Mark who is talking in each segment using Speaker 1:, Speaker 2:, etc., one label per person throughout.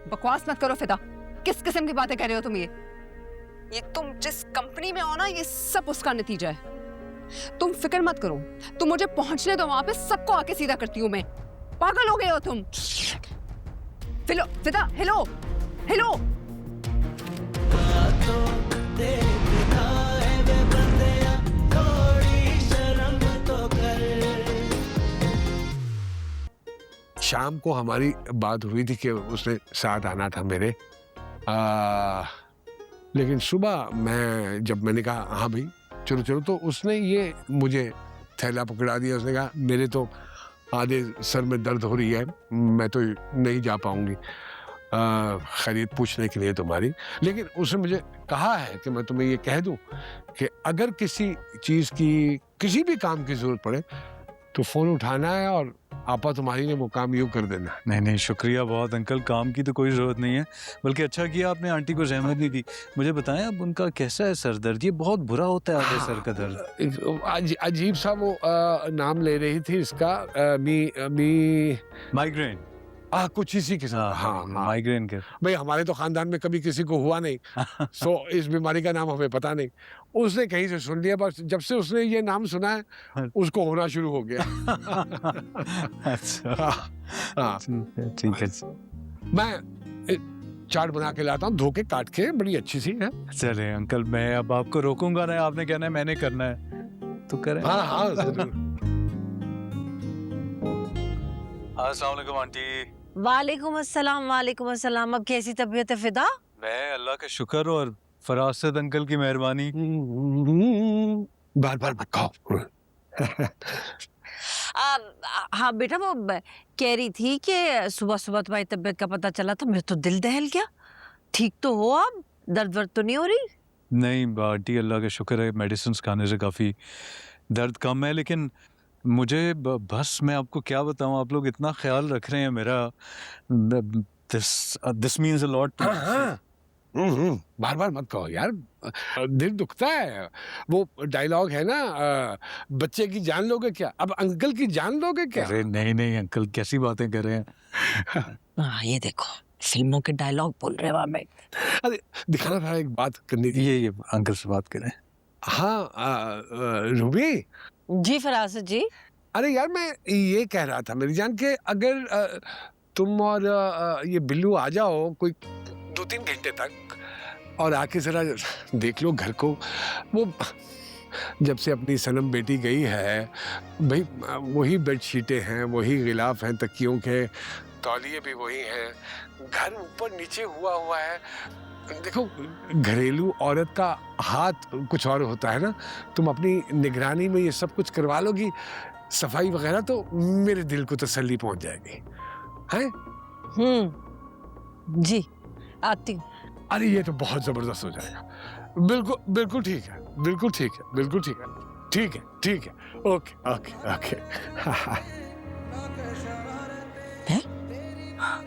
Speaker 1: बकवास मत करो फिदा। किस किस्म की बातें कर रहे हो तुम? ये तुम जिस कंपनी में हो ना, ये सब उसका नतीजा है। तुम फिक्र मत करो, तुम मुझे पहुंचने दो, वहां पे सबको आके सीधा करती हूँ मैं। पागल हो गए हो तुम? फिदा, हेलो हेलो।
Speaker 2: शाम को हमारी बात हुई थी कि उसने साथ आना था मेरे, लेकिन सुबह जब मैंने कहा हाँ भाई चलो चलो, तो उसने ये मुझे थैला पकड़ा दिया। उसने कहा मेरे तो आधे सर में दर्द हो रही है, मैं तो नहीं जा पाऊंगी खैरियत पूछने के लिए तुम्हारी। लेकिन उसने मुझे कहा है कि मैं तुम्हें ये कह दूं कि अगर किसी चीज़ की, किसी भी काम की ज़रूरत पड़े तो फ़ोन उठाना है और आपा तुम्हारी ने वो काम यूँ कर देना।
Speaker 3: नहीं नहीं, शुक्रिया बहुत अंकल, काम की तो कोई ज़रूरत नहीं है, बल्कि अच्छा किया आपने आंटी को ज़हमत नहीं दी। मुझे बताएं अब उनका कैसा है सर दर्द? ये बहुत बुरा होता है आधे सर का दर्द।
Speaker 2: अजीब सा वो नाम ले रही थी इसका,
Speaker 3: माइग्रेन।
Speaker 2: कुछ इसी किस्म का। हाँ,
Speaker 3: माइग्रेन के।
Speaker 2: भाई हमारे तो खानदान में कभी किसी को हुआ नहीं, सो इस बीमारी का नाम हमें पता नहीं। उसने कहीं से सुन लिया, बस जब से उसने ये नाम सुना है उसको होना शुरू हो गया।
Speaker 3: अच्छा,
Speaker 2: हाँ,
Speaker 3: ठीक है।
Speaker 2: मैं चाट बना के लाता हूँ, धो के काट के, बड़ी अच्छी सी है।
Speaker 3: चले अंकल, मैं अब आपको रोकूंगा ना, आपने कहना है मैंने करना है तो करें।
Speaker 2: हाँ हाँ जरूर।
Speaker 3: अस्सलाम वालेकुम आंटी।
Speaker 4: वालेकुम अस्सलाम। अब कैसी तबीयत है फिदा?
Speaker 3: मैं अल्लाह का शुक्र और फरासत अंकल की मेहरबानी।
Speaker 2: बार बार मत खाओ।
Speaker 4: हाँ बेटा, वो कह रही थी कि सुबह सुबह तुम्हारी तबीयत का पता चला तो मेरा तो दिल दहल गया। ठीक तो हो अब? दर्द वर्द तो नहीं हो रही?
Speaker 3: नहीं आंटी, अल्लाह का शुक्र है, मेडिसिन खाने से काफ़ी दर्द कम है। लेकिन मुझे बस मैं आपको क्या बताऊं, आप लोग इतना ख्याल रख रहे हैं मेरा, दिस मीन्स अ लॉट।
Speaker 2: बार बार मत कहो यार, दिल दुखता है। वो डायलॉग है ना, बच्चे की जान लोगे क्या, अब अंकल की जान लोगे क्या?
Speaker 3: अरे नहीं नहीं अंकल, कैसी बातें कर रहे हैं।
Speaker 4: ये देखो, फिल्मों के डायलॉग बोल रहे हो। मैं
Speaker 2: अरे दिखाना था, एक बात करनी थी।
Speaker 3: ये अंकल से बात करें।
Speaker 2: हाँ रूबी
Speaker 4: जी फरासत जी।
Speaker 2: अरे यार मैं ये कह रहा था मेरी जान के, अगर तुम और ये बिल्लू आ जाओ कोई 2-3 घंटे तक, और आके जरा देख लो घर को। वो जब से अपनी सनम बेटी गई है भाई, वही बेडशीटें हैं, वही गिलाफ हैं तकियों के, तौलिए भी वही हैं, घर ऊपर नीचे हुआ है। देखो घरेलू औरत का हाथ कुछ और होता है ना। तुम अपनी निगरानी में ये सब कुछ करवा लोगी, सफाई वगैरह, तो मेरे दिल को तसल्ली पहुंच जाएगी हैं।
Speaker 4: जी आती हूँ।
Speaker 2: अरे ये तो बहुत जबरदस्त हो जाएगा। बिल्कुल बिल्कुल ठीक है, बिल्कुल ठीक है, बिल्कुल ठीक है, ठीक है, ठीक है। Okay okay okay.
Speaker 4: है?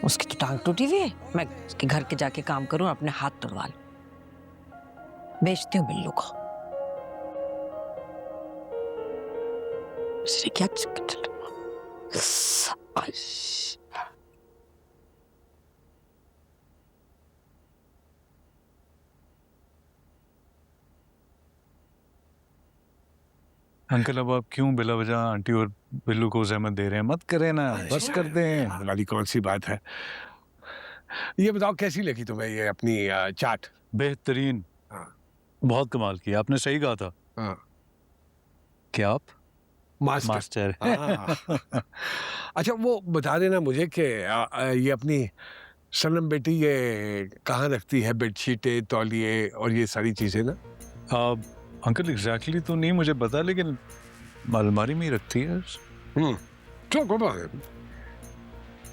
Speaker 4: उसकी तो टांग टूटी हुई है। मैं उसके घर के जाके काम करूं, अपने हाथ तुड़वा लूं। बेचती हूँ बिल्लू को। इसने क्या चक्कर चल रहा?
Speaker 3: अंकल अब आप क्यों बिला वजह आंटी और बिल्लू को जहमत दे रहे हैं? मत करें ना, बस कर दें।
Speaker 2: वाली कौन सी बात है। ये बताओ कैसी लगी तुम्हें ये अपनी चाट?
Speaker 3: बेहतरीन,
Speaker 2: हाँ
Speaker 3: बहुत कमाल किया आपने, सही कहा था।
Speaker 2: हाँ,
Speaker 3: क्या आप
Speaker 2: मास्टर।
Speaker 3: हाँ।
Speaker 2: अच्छा वो बता देना मुझे कि ये अपनी सनम बेटी ये कहाँ रखती है बेडशीटें, तौलिए और ये सारी चीजें ना?
Speaker 3: अंकल एग्जैक्टली तो नहीं मुझे पता, लेकिन अलमारी में ही रखती है।
Speaker 2: चलो कोई बात नहीं,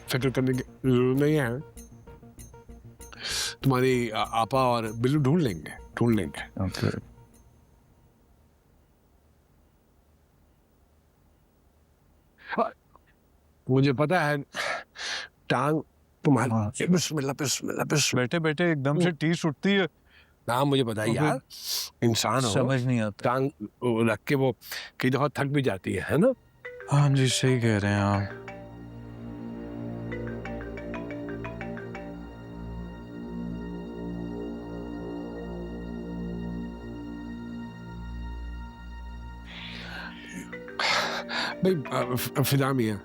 Speaker 2: फिक्र करने की जरूरत नहीं है। तुम्हारी आपा और बिल्लू ढूंढ लेंगे।
Speaker 3: ओके।
Speaker 2: मुझे पता है टांग तुम्हारी, बिस्मिल्लाह।
Speaker 3: बैठे बैठे एकदम से टीस उठती है
Speaker 2: ना, मुझे पता है यार, इंसान हो,
Speaker 3: समझ नहीं आता।
Speaker 2: टांग रख के वो कई दफा थक भी जाती है ना?
Speaker 3: हाँ जी, सही कह रहे हैं आप।
Speaker 2: भाई फिदा मियाँ,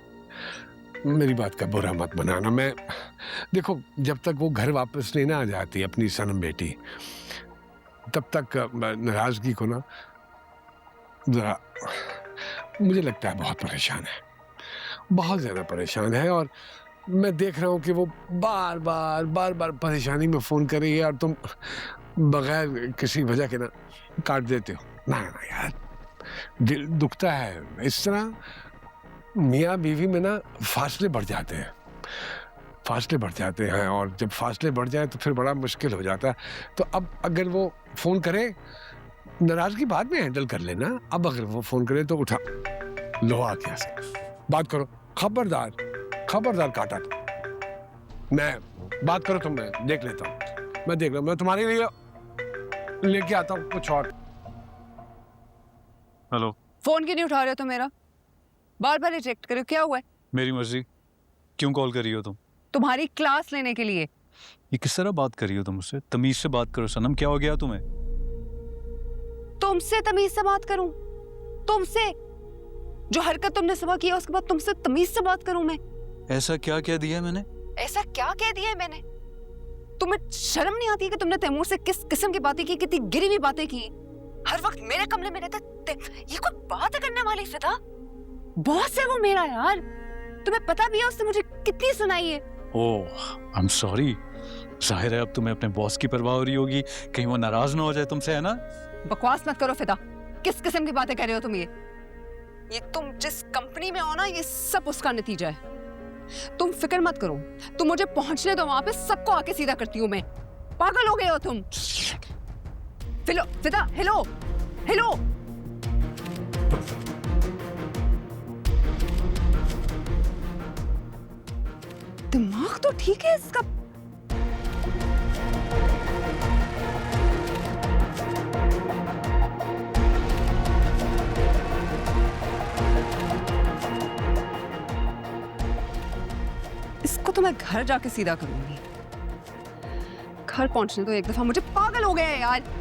Speaker 2: मेरी बात का बुरा मत बनाना। मैं देखो, जब तक वो घर वापस नहीं ना आ जाती अपनी सनम बेटी, तब तक नाराजगी को ना जरा, मुझे लगता है बहुत परेशान है, बहुत ज्यादा परेशान है। और मैं देख रहा हूँ कि वो बार बार परेशानी में फोन कर रही है और तुम बगैर किसी वजह के ना काट देते हो। ना ना यार, दिल दुखता है। इस तरह मियाँ बीवी में ना फासले बढ़ जाते हैं, फासले बढ़ जाते हैं, और जब फासले बढ़ जाए तो फिर बड़ा मुश्किल हो जाता है। तो अब अगर वो फोन करे, नाराजगी बाद में हैंडल कर लेना, अब अगर वो फोन करे तो उठा लो, आके बात करो। खबरदार खबरदार काटा तो मैं बात करो, तो मैं देख लेता हूँ, मैं देख लूँ, मैं तुम्हारे लिए लेके आता हूँ कुछ और।
Speaker 3: हेलो,
Speaker 1: फोन क्यों नहीं उठा रहे हो तुम मेरा? बार बार रिजेक्ट करो, क्या हुआ है?
Speaker 3: मेरी मर्जी। क्यों कॉल कर रही हो तुम?
Speaker 1: तुम्हारी क्लास लेने के लिए।
Speaker 3: ये किस तरह बात कर रही हो तुम मुझसे? तमीज से बात करो सनम, क्या हो गया तुम्हें?
Speaker 1: तुमसे तमीज से बात करूं? तुमसे जो हरकत तुमने सुबह की है उसके बाद तुमसे तमीज से बात करूं मैं?
Speaker 3: ऐसा क्या कह दिया मैंने?
Speaker 1: ऐसा क्या कह दिया है मैंने? तुम्हें शर्म नहीं आती कि तुमने तैमूर से किस किस्म की बातें की, कितनी गिरी हुई बातें की? हर वक्त मेरे कमरे में रहते, ये कोई बात करने वाली फिदा? बॉस है वो मेरा यार, तुम्हें पता भी है उसने मुझे कितनी सुनाई है।
Speaker 3: ओह, आई एम सॉरी। जाहिर है अब तुम्हें अपने बॉस की परवाह हो रही होगी, कहीं वो नाराज ना हो जाए तुमसे, है ना?
Speaker 1: बकवास मत करो फिदा, किस किस्म की बातें कर रहे हो तुम? ये तुम जिस कंपनी में हो ना, ये सब उसका नतीजा है। तुम फिक्र मत करो, तुम मुझे पहुंचने दो वहां पे, सबको आके सीधा करती हूँ मैं। पागल हो गए हो तुम? फिदा, हेलो हेलो। दिमाग तो ठीक है इसका। इसको तो मैं घर जाके सीधा करूंगी। घर पहुंचने तो एक दफा, मुझे पागल हो गया है यार।